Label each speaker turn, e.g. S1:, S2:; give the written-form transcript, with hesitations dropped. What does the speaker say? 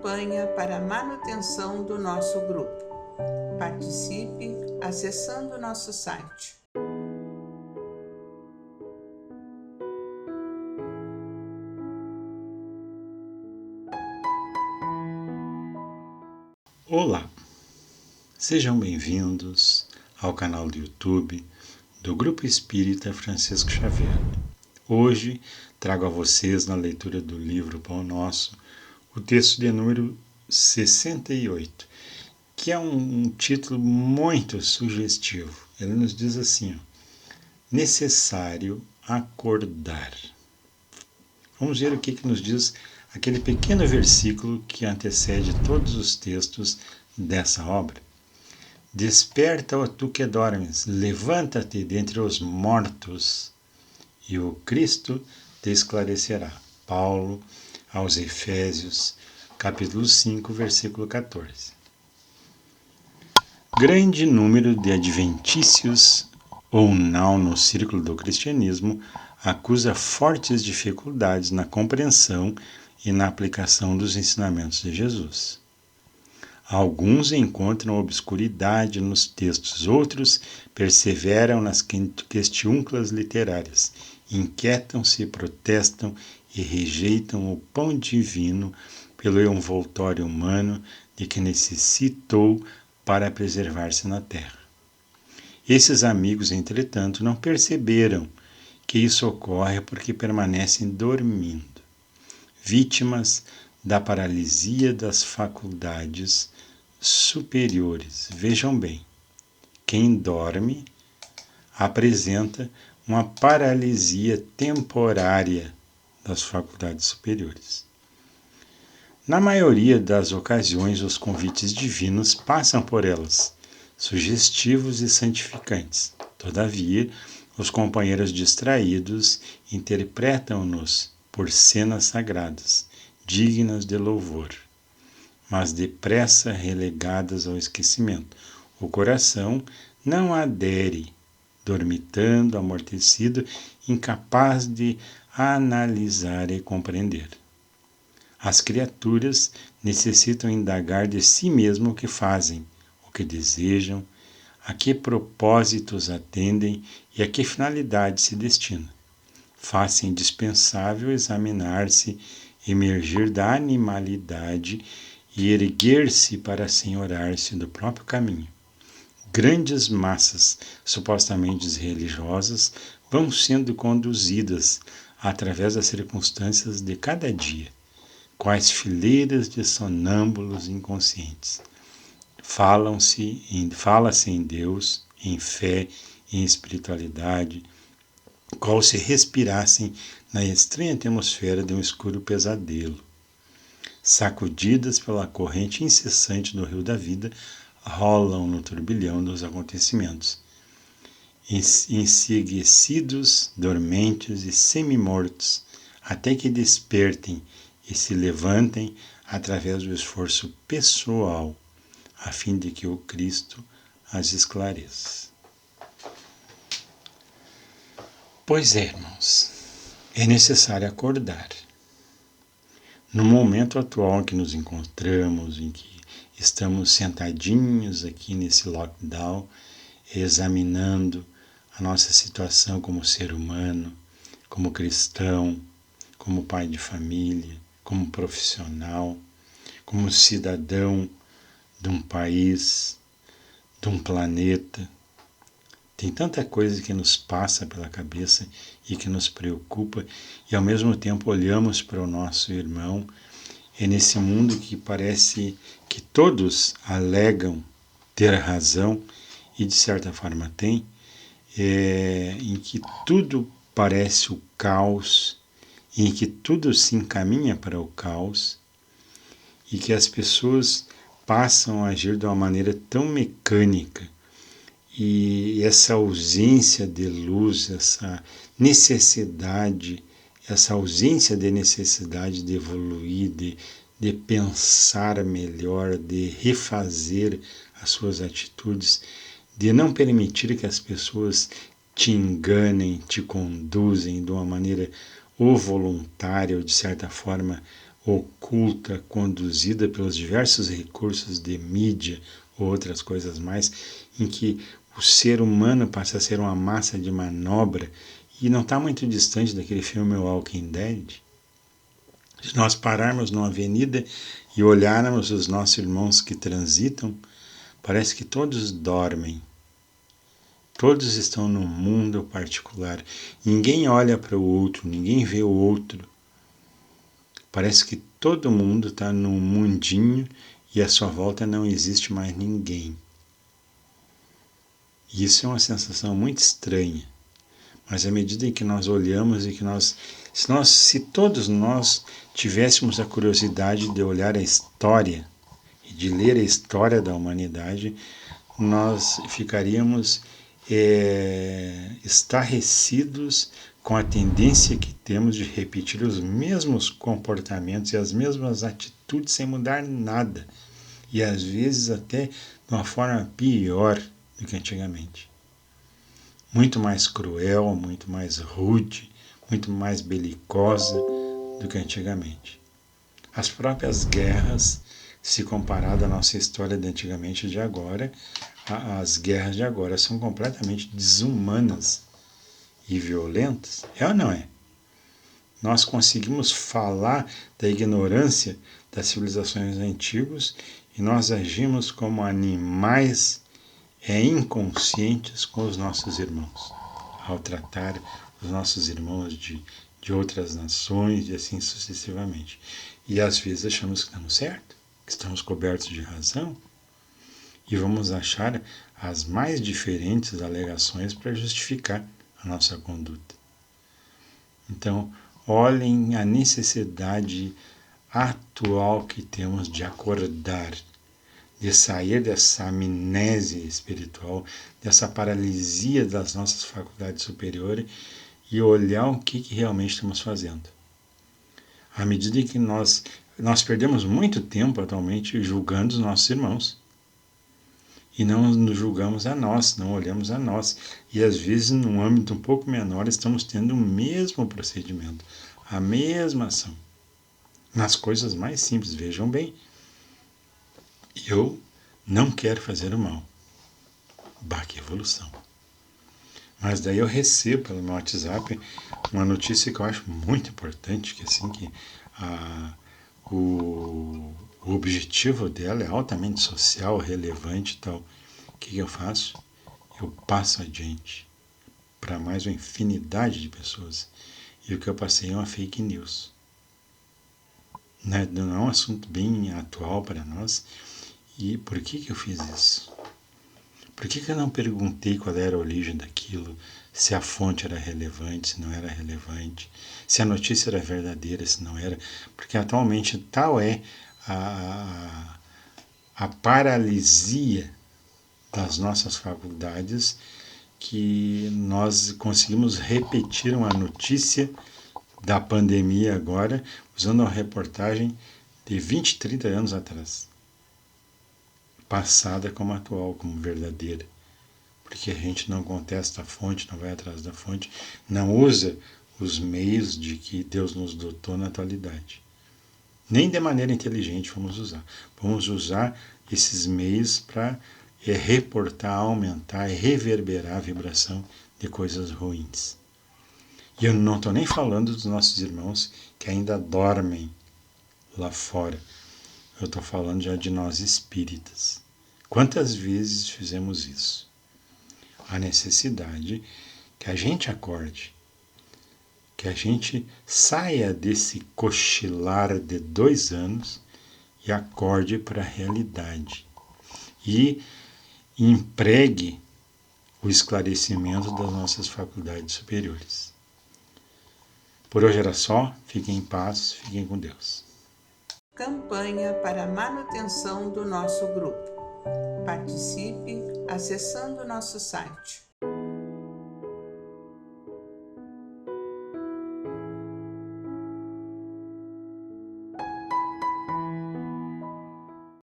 S1: campanha para a manutenção do nosso grupo. Participe acessando nosso site.
S2: Olá, sejam bem-vindos ao canal do YouTube do Grupo Espírita Francisco Xavier. Hoje trago a vocês, na leitura do livro Pão Nosso, o texto de número 68, que é um título muito sugestivo. Ele nos diz assim: necessário acordar. Vamos ver o que nos diz aquele pequeno versículo que antecede todos os textos dessa obra. Desperta, ó tu que dormes, levanta-te dentre os mortos, e o Cristo te esclarecerá. Paulo aos Efésios, capítulo 5, versículo 14. Grande número de adventícios, ou não no círculo do cristianismo, acusa fortes dificuldades na compreensão e na aplicação dos ensinamentos de Jesus. Alguns encontram obscuridade nos textos, outros perseveram nas questiúnculas literárias, inquietam-se, protestam e rejeitam o pão divino pelo envoltório humano de que necessitou para preservar-se na terra. Esses amigos, entretanto, não perceberam que isso ocorre porque permanecem dormindo, vítimas da paralisia das faculdades superiores. Vejam bem, quem dorme apresenta uma paralisia temporária das faculdades superiores. Na maioria das ocasiões, os convites divinos passam por elas, sugestivos e santificantes. Todavia, os companheiros distraídos interpretam-nos por cenas sagradas, dignas de louvor, mas depressa relegadas ao esquecimento. O coração não adere, dormitando, amortecido, incapaz de analisar e compreender. As criaturas necessitam indagar de si mesmo o que fazem, o que desejam, a que propósitos atendem e a que finalidade se destinam. Faz-se indispensável examinar-se, emergir da animalidade e erguer-se para senhorar-se do próprio caminho. Grandes massas supostamente religiosas vão sendo conduzidas através das circunstâncias de cada dia, quais fileiras de sonâmbulos inconscientes. Fala-se em Deus, em fé, em espiritualidade, qual se respirassem na estranha atmosfera de um escuro pesadelo. Sacudidas pela corrente incessante do rio da vida, rolam no turbilhão dos acontecimentos. Enseguecidos, dormentes e semi-mortos, até que despertem e se levantem através do esforço pessoal, a fim de que o Cristo as esclareça. Pois é, irmãos, é necessário acordar. No momento atual em que nos encontramos, em que estamos sentadinhos aqui nesse lockdown, examinando a nossa situação como ser humano, como cristão, como pai de família, como profissional, como cidadão de um país, de um planeta. Tem tanta coisa que nos passa pela cabeça e que nos preocupa, e ao mesmo tempo olhamos para o nosso irmão. É nesse mundo que parece que todos alegam ter razão, e de certa forma tem, em que tudo parece o caos, em que tudo se encaminha para o caos, e que as pessoas passam a agir de uma maneira tão mecânica, e essa ausência de luz, essa ausência de necessidade de evoluir, de pensar melhor, de refazer as suas atitudes, de não permitir que as pessoas te enganem, te conduzem de uma maneira ou voluntária ou de certa forma oculta, conduzida pelos diversos recursos de mídia ou outras coisas mais, em que o ser humano passa a ser uma massa de manobra e não está muito distante daquele filme Walking Dead. Se nós pararmos numa avenida e olharmos os nossos irmãos que transitam, parece que todos dormem. Todos estão num mundo particular. Ninguém olha para o outro, ninguém vê o outro. Parece que todo mundo está num mundinho e à sua volta não existe mais ninguém. E isso é uma sensação muito estranha. Mas à medida em que nós olhamos e que se todos nós tivéssemos a curiosidade de olhar a história e de ler a história da humanidade, nós ficaríamos estarrecidos com a tendência que temos de repetir os mesmos comportamentos e as mesmas atitudes sem mudar nada. E às vezes até de uma forma pior do que antigamente. Muito mais cruel, muito mais rude, muito mais belicosa do que antigamente. As próprias guerras, se comparado à nossa história de antigamente e de agora, as guerras de agora são completamente desumanas e violentas. É ou não é? Nós conseguimos falar da ignorância das civilizações antigas e nós agimos como animais inconscientes com os nossos irmãos, ao tratar os nossos irmãos de outras nações e assim sucessivamente. E às vezes achamos que estamos certos, que estamos cobertos de razão, e vamos achar as mais diferentes alegações para justificar a nossa conduta. Então, olhem a necessidade atual que temos de acordar, de sair dessa amnésia espiritual, dessa paralisia das nossas faculdades superiores e olhar o que realmente estamos fazendo. À medida que nós perdemos muito tempo atualmente julgando os nossos irmãos e não nos julgamos a nós, não olhamos a nós. E às vezes, num âmbito um pouco menor, estamos tendo o mesmo procedimento, a mesma ação. Nas coisas mais simples, vejam bem, eu não quero fazer o mal. Que evolução. Mas daí eu recebo pelo meu WhatsApp uma notícia que eu acho muito importante, que assim que o objetivo dela é altamente social, relevante e tal. O que eu faço? Eu passo adiante para mais uma infinidade de pessoas. E o que eu passei é uma fake news. Não é um assunto bem atual para nós. E por que eu fiz isso? Por que eu não perguntei qual era a origem daquilo, se a fonte era relevante, se não era relevante, se a notícia era verdadeira, se não era? Porque atualmente tal é a paralisia das nossas faculdades que nós conseguimos repetir uma notícia da pandemia agora, usando uma reportagem de 20, 30 anos atrás. Passada como atual, como verdadeira. Porque a gente não contesta a fonte, não vai atrás da fonte, não usa os meios de que Deus nos dotou na atualidade. Nem de maneira inteligente vamos usar. Vamos usar esses meios para reportar, aumentar e reverberar a vibração de coisas ruins. E eu não estou nem falando dos nossos irmãos que ainda dormem lá fora. Eu estou falando já de nós espíritas. Quantas vezes fizemos isso? A necessidade que a gente acorde, que a gente saia desse cochilar de 2 anos e acorde para a realidade. E empregue o esclarecimento das nossas faculdades superiores. Por hoje era só. Fiquem em paz, fiquem com Deus.
S1: Campanha para a manutenção do nosso grupo. Participe acessando nosso site